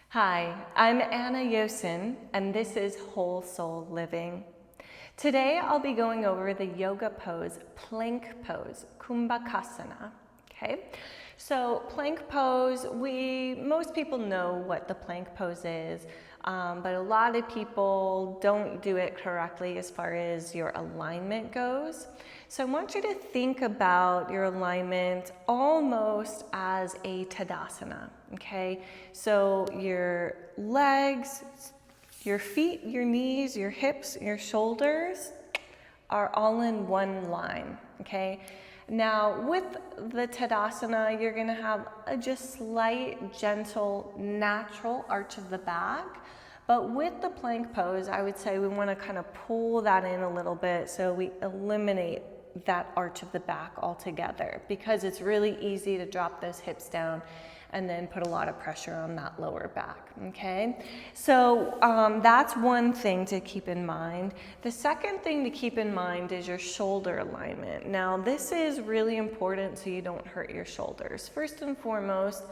Hi, I'm Anna Yosin, and this is Whole-Soul Living. Today I'll be going over the yoga pose, plank pose, Kumbhakasana. Okay, so plank pose, most people know what the plank pose is, but a lot of people don't do it correctly as far as your alignment goes. So I want you to think about your alignment almost as a Tadasana, okay? So your legs, your feet, your knees, your hips, your shoulders are all in one line, okay? Now with the Tadasana, you're gonna have a just slight, gentle, natural arch of the back. But with the plank pose, I would say we wanna kind of pull that in a little bit so we eliminate that arch of the back altogether, because it's really easy to drop those hips down and then put a lot of pressure on that lower back, okay? So that's one thing to keep in mind. The second thing to keep in mind is your shoulder alignment. Now this is really important so you don't hurt your shoulders. First and foremost,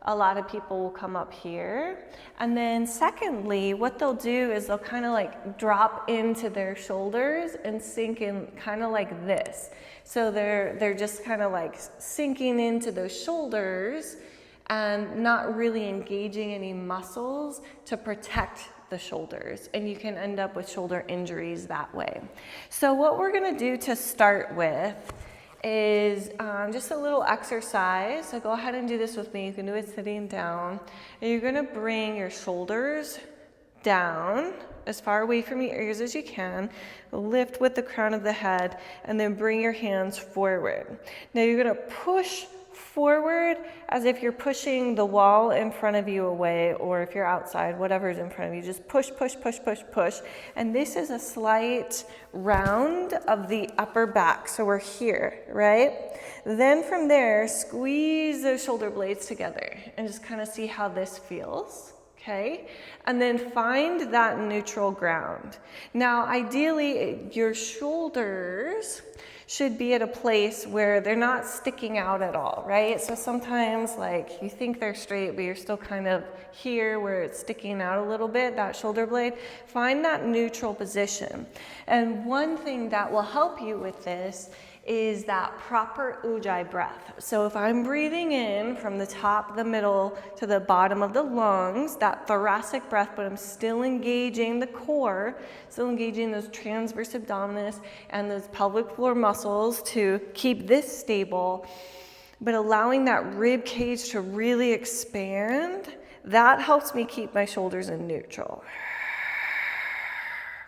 a lot of people will come up here, and then secondly, what they'll do is they'll kind of like drop into their shoulders and sink in kind of like this. So they're just kind of like sinking into those shoulders and not really engaging any muscles to protect the shoulders, and you can end up with shoulder injuries that way. So what we're gonna do to start with is just a little exercise. So go ahead and do this with me. You can do it sitting down. And you're gonna bring your shoulders down as far away from your ears as you can. Lift with the crown of the head, and then bring your hands forward. Now you're gonna push forward as if you're pushing the wall in front of you away, or if you're outside, whatever's in front of you, just push, push, push, push, push. And this is a slight round of the upper back. So we're here, right? Then from there, squeeze those shoulder blades together and just kind of see how this feels. Okay, and then find that neutral ground. Now, ideally, your shoulders should be at a place where they're not sticking out at all, right? So sometimes like you think they're straight, but you're still kind of here where it's sticking out a little bit, that shoulder blade. Find that neutral position. And one thing that will help you with this is that proper ujjayi breath. So if I'm breathing in from the top, the middle to the bottom of the lungs, that thoracic breath, but I'm still engaging the core, still engaging those transverse abdominis and those pelvic floor muscles to keep this stable, but allowing that rib cage to really expand, that helps me keep my shoulders in neutral.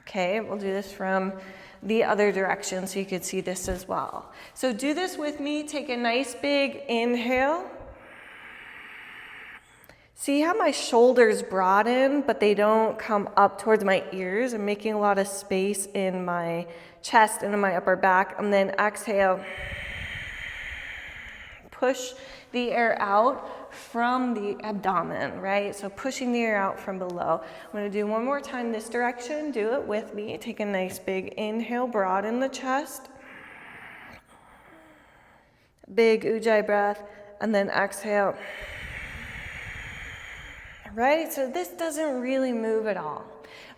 Okay, we'll do this from the other direction so you can see this as well. So do this with me. Take a nice big inhale. See how my shoulders broaden, but they don't come up towards my ears. I'm making a lot of space in my chest and in my upper back. And then exhale. Push the air out from the abdomen, right? So pushing the air out from below. I'm gonna do one more time this direction. Do it with me. Take a nice big inhale, broaden the chest. Big ujjayi breath, and then exhale. Right, so this doesn't really move at all.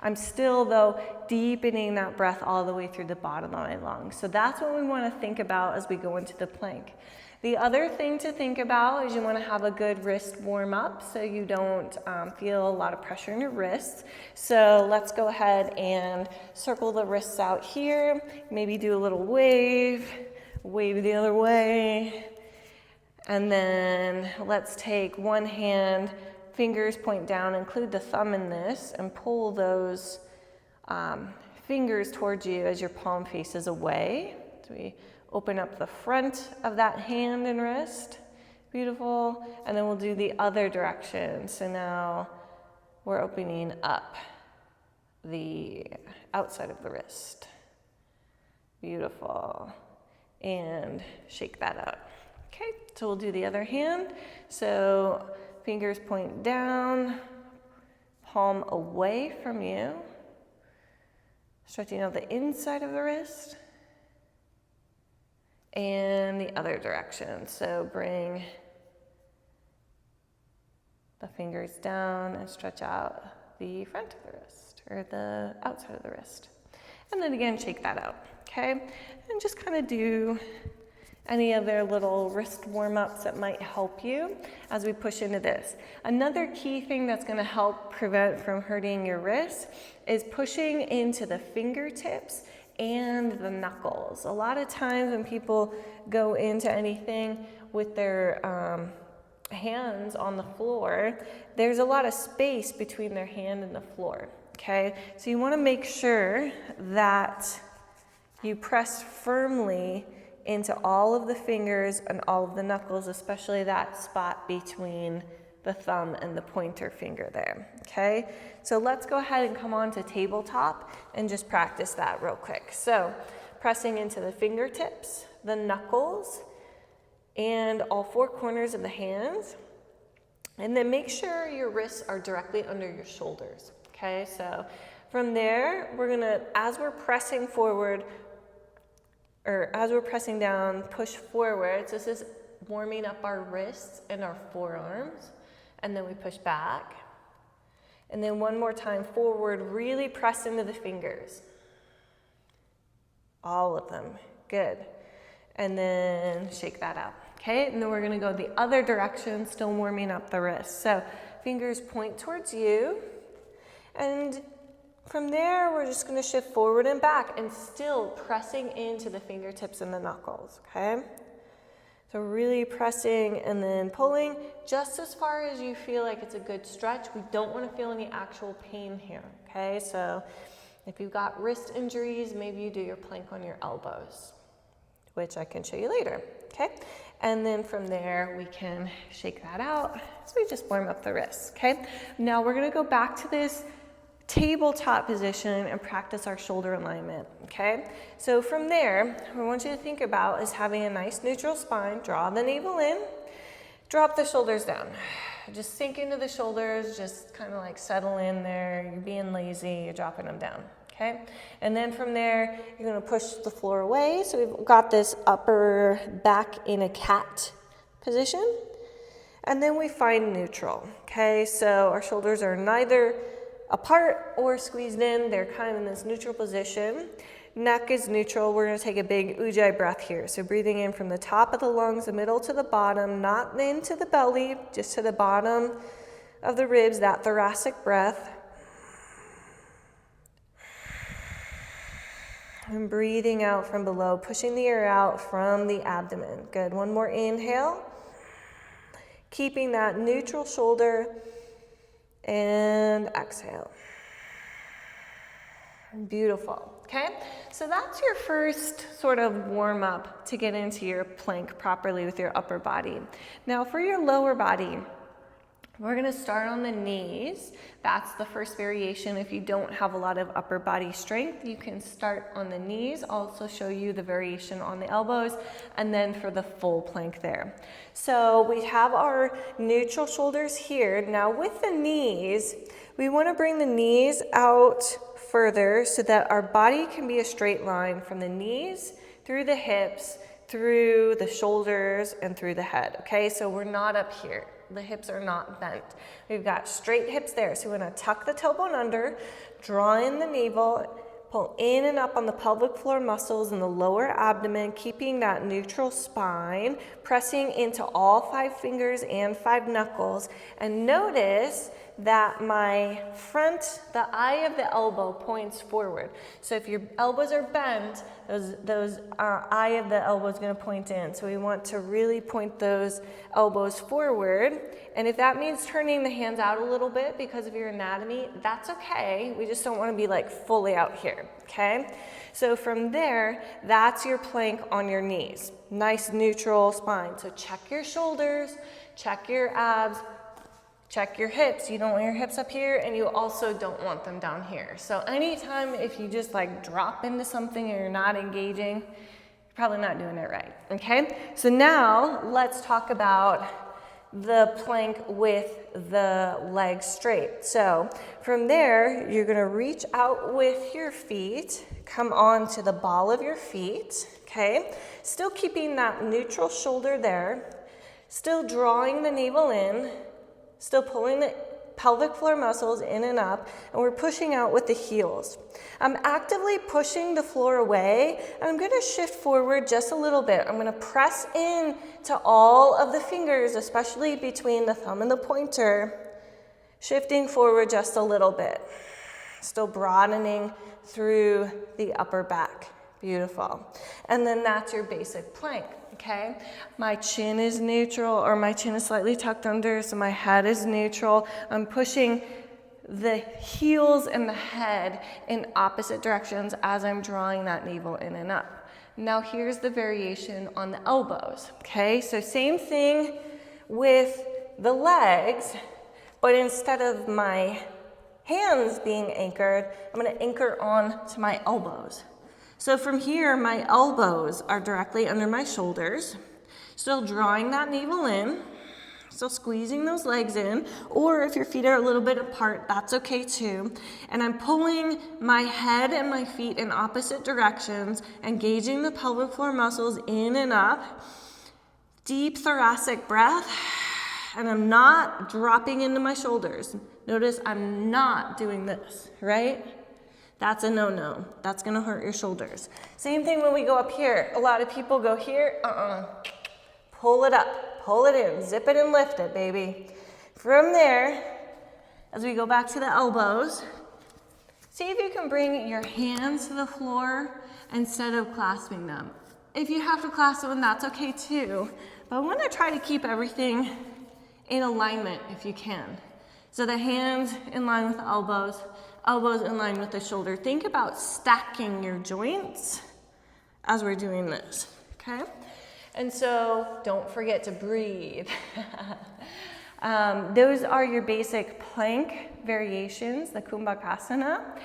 I'm still, though, deepening that breath all the way through the bottom of my lungs. So that's what we want to think about as we go into the plank. The other thing to think about is you want to have a good wrist warm up so you don't feel a lot of pressure in your wrists. So let's go ahead and circle the wrists out here. Maybe do a little wave the other way. And then let's take one hand, fingers point down, include the thumb in this, and pull those fingers towards you as your palm faces away. So we open up the front of that hand and wrist. Beautiful. And then we'll do the other direction. So now we're opening up the outside of the wrist. Beautiful. And shake that out. Okay, so we'll do the other hand. So fingers point down, palm away from you. Stretching out the inside of the wrist. And the other direction. So bring the fingers down and stretch out the front of the wrist or the outside of the wrist. And then again, shake that out, okay? And just kind of do any other little wrist warm-ups that might help you as we push into this. Another key thing that's gonna help prevent from hurting your wrists is pushing into the fingertips and the knuckles. A lot of times when people go into anything with their hands on the floor, there's a lot of space between their hand and the floor, okay? So you wanna make sure that you press firmly into all of the fingers and all of the knuckles, especially that spot between the thumb and the pointer finger there, okay? So let's go ahead and come on to tabletop and just practice that real quick. So pressing into the fingertips, the knuckles, and all four corners of the hands. And then make sure your wrists are directly under your shoulders, okay? So from there, we're gonna, as we're pressing forward, or as we're pressing down, push forward. So this is warming up our wrists and our forearms. And then we push back. And then one more time forward, really press into the fingers. All of them, good. And then shake that out, okay? And then we're gonna go the other direction, still warming up the wrist. So fingers point towards you. And from there, we're just gonna shift forward and back and still pressing into the fingertips and the knuckles, okay? So really pressing and then pulling just as far as you feel like it's a good stretch. We don't wanna feel any actual pain here, okay? So if you've got wrist injuries, maybe you do your plank on your elbows, which I can show you later, okay? And then from there, we can shake that out. So we just warm up the wrists, okay? Now we're gonna go back to this tabletop position and practice our shoulder alignment, okay? So from there, what I want you to think about is having a nice neutral spine. Draw the navel in, drop the shoulders down. Just sink into the shoulders, just kind of like settle in there. You're being lazy, you're dropping them down, okay? And then from there, you're gonna push the floor away. So we've got this upper back in a cat position. And then we find neutral, okay? So our shoulders are neither apart or squeezed in, they're kind of in this neutral position. Neck is neutral. We're gonna take a big ujjayi breath here. So breathing in from the top of the lungs, the middle to the bottom, not into the belly, just to the bottom of the ribs, that thoracic breath. And breathing out from below, pushing the air out from the abdomen. Good, one more inhale. Keeping that neutral shoulder. And exhale. Beautiful, okay? So that's your first sort of warm up to get into your plank properly with your upper body. Now for your lower body, we're gonna start on the knees. That's the first variation. If you don't have a lot of upper body strength, you can start on the knees. I'll also show you the variation on the elbows, and then for the full plank there. So we have our neutral shoulders here. Now with the knees, we wanna bring the knees out further so that our body can be a straight line from the knees, through the hips, through the shoulders, and through the head, okay? So we're not up here. The hips are not bent. We've got straight hips there. So we're gonna tuck the tailbone under, draw in the navel, pull in and up on the pelvic floor muscles in the lower abdomen, keeping that neutral spine, pressing into all 5 fingers and 5 knuckles. And notice that my front, the eye of the elbow points forward. So if your elbows are bent, those eye of the elbow is going to point in. So we want to really point those elbows forward. And if that means turning the hands out a little bit because of your anatomy, that's okay. We just don't want to be like fully out here, okay? So from there, that's your plank on your knees. Nice neutral spine. So check your shoulders, check your abs, check your hips. You don't want your hips up here, and you also don't want them down here. So anytime if you just like drop into something and you're not engaging, you're probably not doing it right, okay? So now let's talk about the plank with the legs straight. So from there, you're gonna reach out with your feet, come on to the ball of your feet, okay? Still keeping that neutral shoulder there, still drawing the navel in, Still pulling the pelvic floor muscles in and up, and we're pushing out with the heels. I'm actively pushing the floor away, and I'm gonna shift forward just a little bit. I'm gonna press in to all of the fingers, especially between the thumb and the pointer, shifting forward just a little bit. Still broadening through the upper back. Beautiful. And then that's your basic plank. Okay, my chin is neutral, or my chin is slightly tucked under, so my head is neutral. I'm pushing the heels and the head in opposite directions as I'm drawing that navel in and up. Now here's the variation on the elbows. Okay, so same thing with the legs, but instead of my hands being anchored, I'm going to anchor on to my elbows. So from here, my elbows are directly under my shoulders, still drawing that navel in, still squeezing those legs in, or if your feet are a little bit apart, that's okay too. And I'm pulling my head and my feet in opposite directions, engaging the pelvic floor muscles in and up. Deep thoracic breath, and I'm not dropping into my shoulders. Notice I'm not doing this, right? That's a no-no. That's gonna hurt your shoulders. Same thing when we go up here. A lot of people go here, pull it up, pull it in, zip it and lift it, baby. From there, as we go back to the elbows, see if you can bring your hands to the floor instead of clasping them. If you have to clasp them, that's okay too. But I wanna try to keep everything in alignment if you can. So the hands in line with the elbows, elbows in line with the shoulder. Think about stacking your joints as we're doing this, okay? And so don't forget to breathe. Those are your basic plank variations, the Kumbhakasana.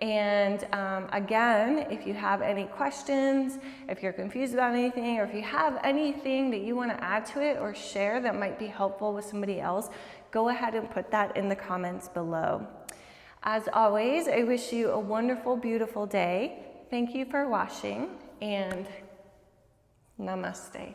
And again, if you have any questions, if you're confused about anything, or if you have anything that you want to add to it or share that might be helpful with somebody else, go ahead and put that in the comments below. As always, I wish you a wonderful, beautiful day. Thank you for watching, and namaste.